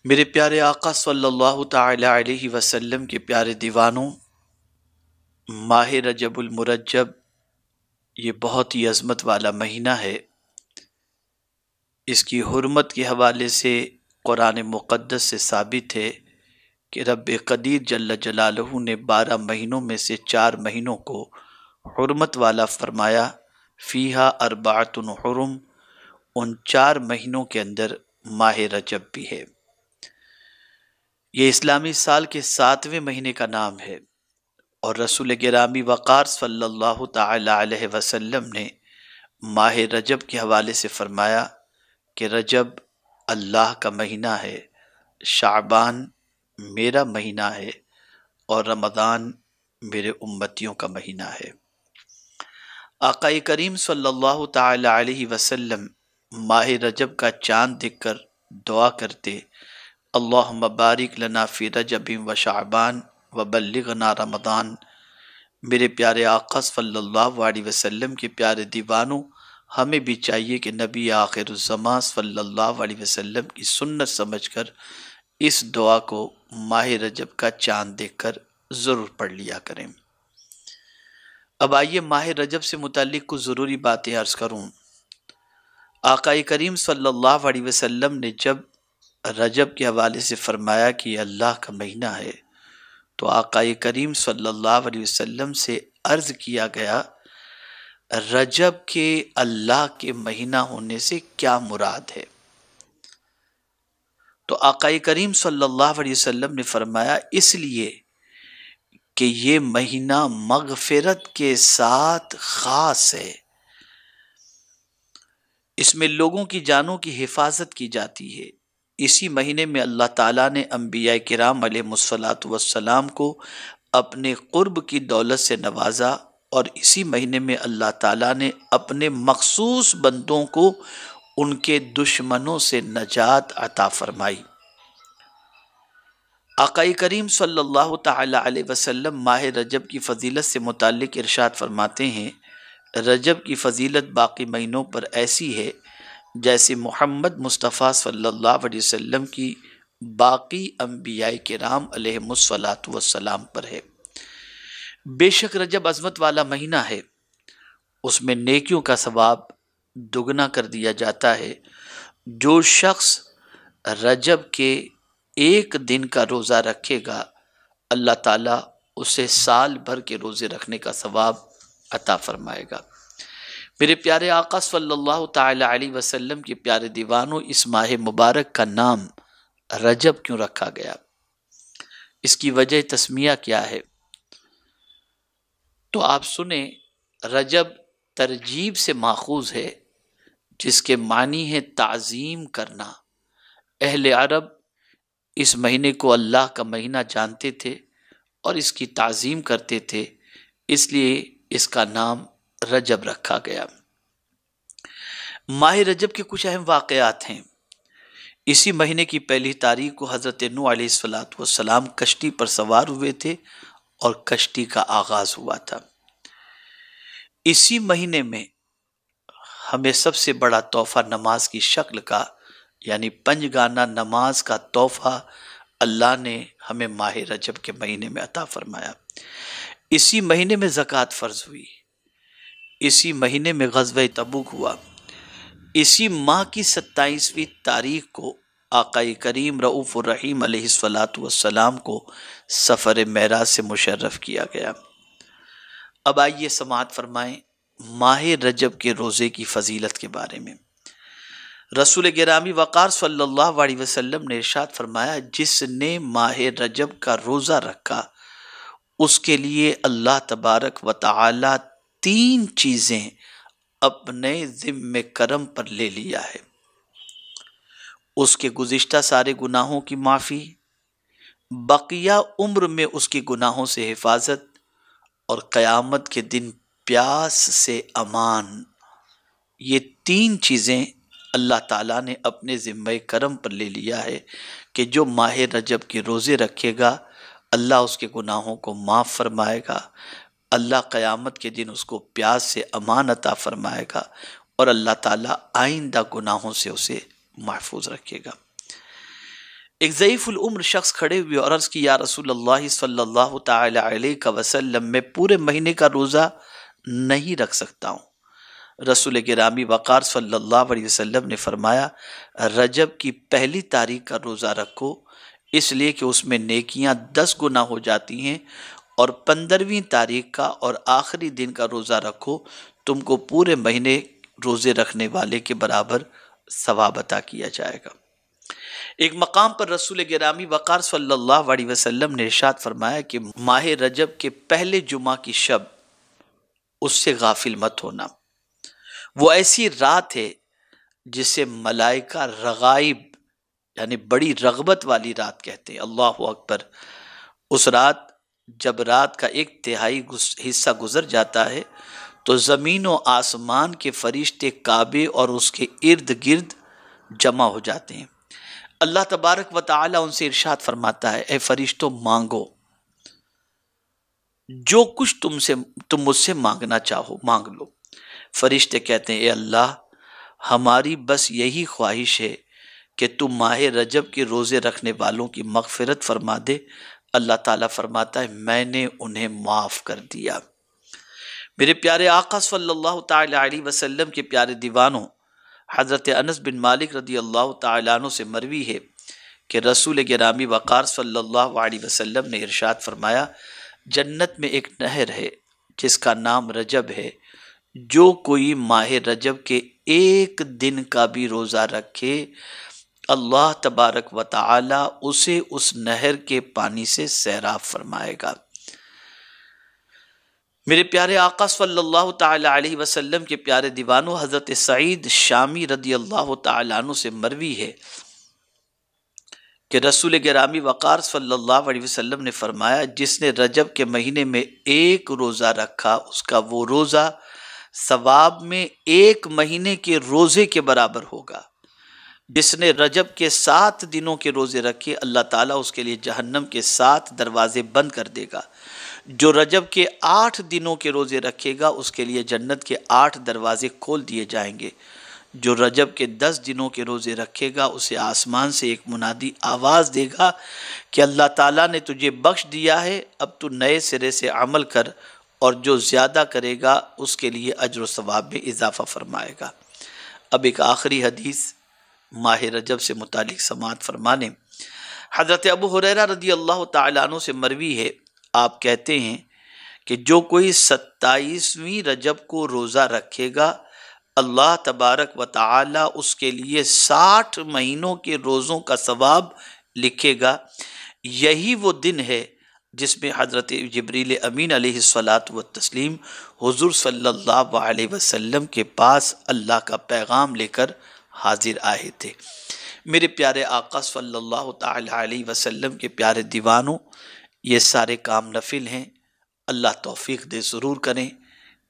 میرے پیارے آقا صلی اللہ تعالی علیہ وسلم کے پیارے دیوانوں، ماہ رجب المرجب یہ بہت ہی عظمت والا مہینہ ہے۔ اس کی حرمت کے حوالے سے قرآن مقدس سے ثابت ہے کہ رب قدیر جل جلالہ نے 12 مہینوں میں سے 4 مہینوں کو حرمت والا فرمایا۔ فیہا اربعۃ حرم، ان 4 مہینوں کے اندر ماہ رجب بھی ہے۔ یہ اسلامی سال کے 7ویں مہینے کا نام ہے، اور رسول گرامی وقار صلی اللہ تعالی علیہ وسلم نے ماہ رجب کے حوالے سے فرمایا کہ رجب اللہ کا مہینہ ہے، شعبان میرا مہینہ ہے، اور رمضان میرے امتیوں کا مہینہ ہے۔ آقا کریم صلی اللہ تعالی علیہ وسلم ماہ رجب کا چاند دیکھ کر دعا کرتے، اللہم بارک لنا فی رجب و شعبان وبلغنا رمضان۔ میرے پیارے آقا صلی اللہ علیہ وسلم کے پیارے دیوانوں، ہمیں بھی چاہیے کہ نبی آخر الزمان صلی اللہ علیہ وسلم کی سنت سمجھ کر اس دعا کو ماہ رجب کا چاند دیکھ کر ضرور پڑھ لیا کریں۔ اب آئیے ماہ رجب سے متعلق کچھ ضروری باتیں عرض کروں۔ آقا کریم صلی اللہ علیہ وسلم نے جب رجب کے حوالے سے فرمایا کہ یہ اللہ کا مہینہ ہے، تو آقا کریم صلی اللہ علیہ وسلم سے عرض کیا گیا رجب کے اللہ کے مہینہ ہونے سے کیا مراد ہے؟ تو آقا کریم صلی اللہ علیہ وسلم نے فرمایا اس لیے کہ یہ مہینہ مغفرت کے ساتھ خاص ہے، اس میں لوگوں کی جانوں کی حفاظت کی جاتی ہے۔ اسی مہینے میں اللہ تعالیٰ نے انبیاء کرام علیہ الصلاۃ والسلام کو اپنے قرب کی دولت سے نوازا، اور اسی مہینے میں اللہ تعالیٰ نے اپنے مخصوص بندوں کو ان کے دشمنوں سے نجات عطا فرمائی۔ آقا کریم صلی اللہ تعالی علیہ وسلم ماہ رجب کی فضیلت سے متعلق ارشاد فرماتے ہیں، رجب کی فضیلت باقی مہینوں پر ایسی ہے جیسے محمد مصطفیٰ صلی اللہ علیہ وسلم کی باقی انبیاء کرام علیہ الصلاۃ والسلام پر ہے۔ بے شک رجب عظمت والا مہینہ ہے، اس میں نیکیوں کا ثواب دگنا کر دیا جاتا ہے۔ جو شخص رجب کے ایک دن کا روزہ رکھے گا، اللہ تعالیٰ اسے سال بھر کے روزے رکھنے کا ثواب عطا فرمائے گا۔ میرے پیارے آقا صلی اللہ تعالی علیہ وسلم کے پیارے دیوانوں، اس ماہ مبارک کا نام رجب کیوں رکھا گیا؟ اس کی وجہ تسمیہ کیا ہے؟ تو آپ سنیں، رجب ترجیب سے ماخوذ ہے، جس کے معنی ہے تعظیم کرنا۔ اہل عرب اس مہینے کو اللہ کا مہینہ جانتے تھے اور اس کی تعظیم کرتے تھے، اس لیے اس کا نام رجب رکھا گیا۔ ماہ رجب کے کچھ اہم واقعات ہیں۔ اسی مہینے کی 1 تاریخ کو حضرت نوح علیہ السلام کشتی پر سوار ہوئے تھے اور کشتی کا آغاز ہوا تھا۔ اسی مہینے میں ہمیں سب سے بڑا تحفہ نماز کی شکل کا، یعنی 5 گانہ نماز کا تحفہ اللہ نے ہمیں ماہ رجب کے مہینے میں عطا فرمایا۔ اسی مہینے میں زکوٰۃ فرض ہوئی، اسی مہینے میں غزوہ تبوک ہوا، اسی ماہ کی 27ویں تاریخ کو آقا کریم رؤوف الرحیم علیہ السلام کو سفر معراج سے مشرف کیا گیا۔ اب آئیے سماعت فرمائیں ماہ رجب کے روزے کی فضیلت کے بارے میں۔ رسول گرامی وقار صلی اللہ علیہ وسلم نے ارشاد فرمایا، جس نے ماہ رجب کا روزہ رکھا اس کے لیے اللہ تبارک و تعالی 3 چیزیں اپنے ذمہ کرم پر لے لیا ہے۔ اس کے گزشتہ سارے گناہوں کی معافی، بقیہ عمر میں اس کے گناہوں سے حفاظت، اور قیامت کے دن پیاس سے امان۔ یہ 3 چیزیں اللہ تعالیٰ نے اپنے ذمہ کرم پر لے لیا ہے کہ جو ماہ رجب کے روزے رکھے گا، اللہ اس کے گناہوں کو معاف فرمائے گا، اللہ قیامت کے دن اس کو پیاس سے امان عطا فرمائے گا، اور اللہ تعالیٰ آئندہ گناہوں سے اسے محفوظ رکھے گا۔ ایک ضعیف العمر شخص کھڑے ہوئے اور عرض کی یا رسول اللہ صلی اللہ تعالی علیہ وسلم میں پورے مہینے کا روزہ نہیں رکھ سکتا ہوں۔ رسول گرامی وقار صلی اللہ علیہ وسلم نے فرمایا رجب کی پہلی تاریخ کا روزہ رکھو، اس لیے کہ اس میں نیکیاں 10 گنا ہو جاتی ہیں، اور 15ویں تاریخ کا اور آخری دن کا روزہ رکھو، تم کو پورے مہینے روزے رکھنے والے کے برابر ثواب عطا کیا جائے گا۔ ایک مقام پر رسول گرامی وقار صلی اللہ علیہ وسلم نے ارشاد فرمایا کہ ماہ رجب کے پہلے جمعہ کی شب اس سے غافل مت ہونا، وہ ایسی رات ہے جسے ملائکہ رغائب یعنی بڑی رغبت والی رات کہتے ہیں۔ اللہ اکبر۔ اس رات جب رات کا 1/3 حصہ گزر جاتا ہے تو زمین و آسمان کے فرشتے کعبے اور اس کے ارد گرد جمع ہو جاتے ہیں۔ اللہ تبارک و تعالی ان سے ارشاد فرماتا ہے اے فرشتوں مانگو، جو کچھ تم مجھ سے مانگنا چاہو مانگ لو۔ فرشتے کہتے ہیں اے اللہ ہماری بس یہی خواہش ہے کہ تم ماہ رجب کے روزے رکھنے والوں کی مغفرت فرما دے۔ اللہ تعالیٰ فرماتا ہے میں نے انہیں معاف کر دیا۔ میرے پیارے آقا صلی اللہ تعالی علیہ وسلم کے پیارے دیوانوں، حضرت انس بن مالک رضی اللہ تعالیٰ عنہ سے مروی ہے کہ رسول گرامی وقار صلی اللہ علیہ وسلم نے ارشاد فرمایا جنت میں ایک نہر ہے جس کا نام رجب ہے، جو کوئی ماہ رجب کے 1 دن کا بھی روزہ رکھے اللہ تبارک و تعالی اسے اس نہر کے پانی سے سیراب فرمائے گا۔ میرے پیارے آقا صلی اللہ تعالی علیہ وسلم کے پیارے دیوانوں، حضرت سعید شامی رضی اللہ تعالی عنہ سے مروی ہے کہ رسول گرامی وقار صلی اللہ علیہ وسلم نے فرمایا جس نے رجب کے مہینے میں 1 روزہ رکھا اس کا وہ روزہ ثواب میں 1 مہینے کے روزے کے برابر ہوگا۔ جس نے رجب کے 7 دنوں کے روزے رکھے اللہ تعالیٰ اس کے لیے جہنم کے 7 دروازے بند کر دے گا۔ جو رجب کے 8 دنوں کے روزے رکھے گا اس کے لیے جنت کے 8 دروازے کھول دیے جائیں گے۔ جو رجب کے 10 دنوں کے روزے رکھے گا اسے آسمان سے ایک منادی آواز دے گا کہ اللہ تعالیٰ نے تجھے بخش دیا ہے، اب تو نئے سرے سے عمل کر، اور جو زیادہ کرے گا اس کے لیے اجر و ثواب میں اضافہ فرمائے گا۔ اب ایک آخری حدیث ماہ رجب سے متعلق سماعت فرمانے۔ حضرت ابو ہریرہ رضی اللہ تعالیٰ عنہ سے مروی ہے، آپ کہتے ہیں کہ جو کوئی 27ویں رجب کو روزہ رکھے گا اللہ تبارک و تعالی اس کے لیے 60 مہینوں کے روزوں کا ثواب لکھے گا۔ یہی وہ دن ہے جس میں حضرت جبریل امین علیہ السلام حضور صلی اللہ علیہ وسلم کے پاس اللہ کا پیغام لے کر حاضر آئے تھے۔ میرے پیارے آقا صلی اللہ تعالی علیہ وسلم کے پیارے دیوانوں، یہ سارے کام نفل ہیں، اللہ توفیق دے ضرور کریں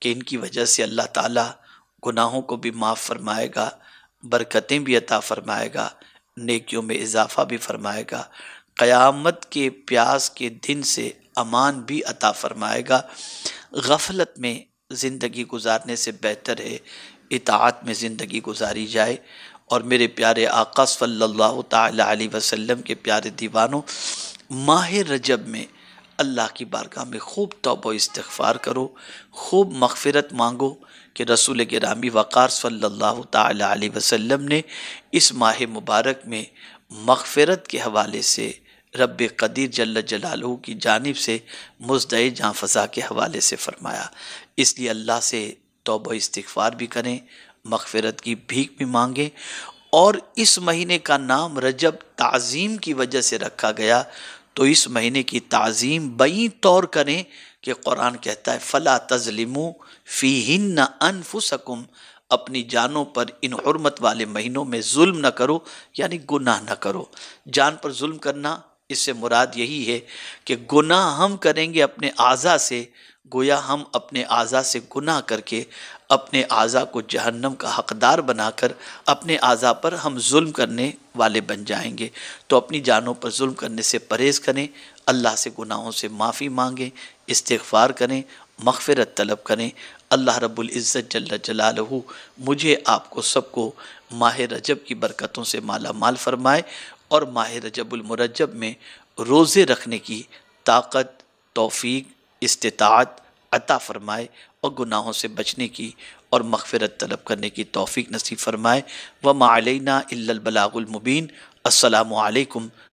کہ ان کی وجہ سے اللہ تعالیٰ گناہوں کو بھی معاف فرمائے گا، برکتیں بھی عطا فرمائے گا، نیکیوں میں اضافہ بھی فرمائے گا، قیامت کے پیاس کے دن سے امان بھی عطا فرمائے گا۔ غفلت میں زندگی گزارنے سے بہتر ہے اطاعت میں زندگی گزاری جائے۔ اور میرے پیارے آقا صلی اللہ تعالی علیہ وسلم کے پیارے دیوانوں، ماہ رجب میں اللہ کی بارگاہ میں خوب توبہ و استغفار کرو، خوب مغفرت مانگو کہ رسول گرامی وقار صلی اللہ تعالی علیہ وسلم نے اس ماہ مبارک میں مغفرت کے حوالے سے رب قدیر جل جلالہ کی جانب سے مزدع جاں فضا کے حوالے سے فرمایا۔ اس لیے اللہ سے توبہ استغفار بھی کریں، مغفرت کی بھیک بھی مانگیں۔ اور اس مہینے کا نام رجب تعظیم کی وجہ سے رکھا گیا، تو اس مہینے کی تعظیم بئی طور کریں کہ قرآن کہتا ہے فَلَا تَظْلِمُوا فِيهِنَّ أَنفُسَكُمْ، اپنی جانوں پر ان حرمت والے مہینوں میں ظلم نہ کرو، یعنی گناہ نہ کرو۔ جان پر ظلم کرنا اس سے مراد یہی ہے کہ گناہ ہم کریں گے اپنے اعضاء سے، گویا ہم اپنے اعضاء سے گناہ کر کے اپنے اعضاء کو جہنم کا حقدار بنا کر اپنے اعضاء پر ہم ظلم کرنے والے بن جائیں گے۔ تو اپنی جانوں پر ظلم کرنے سے پرہیز کریں، اللہ سے گناہوں سے معافی مانگیں، استغفار کریں، مغفرت طلب کریں۔ اللہ رب العزت جل جلالہ مجھے آپ کو سب کو ماہ رجب کی برکتوں سے مالا مال فرمائے اور ماہ رجب المرجب میں روزے رکھنے کی طاقت، توفیق، استطاعت عطا فرمائے اور گناہوں سے بچنے کی اور مغفرت طلب کرنے کی توفیق نصیب فرمائے۔ وَمَا عَلَيْنَا إِلَّا الْبَلَاغُ الْمُبِينُ۔ السلام علیکم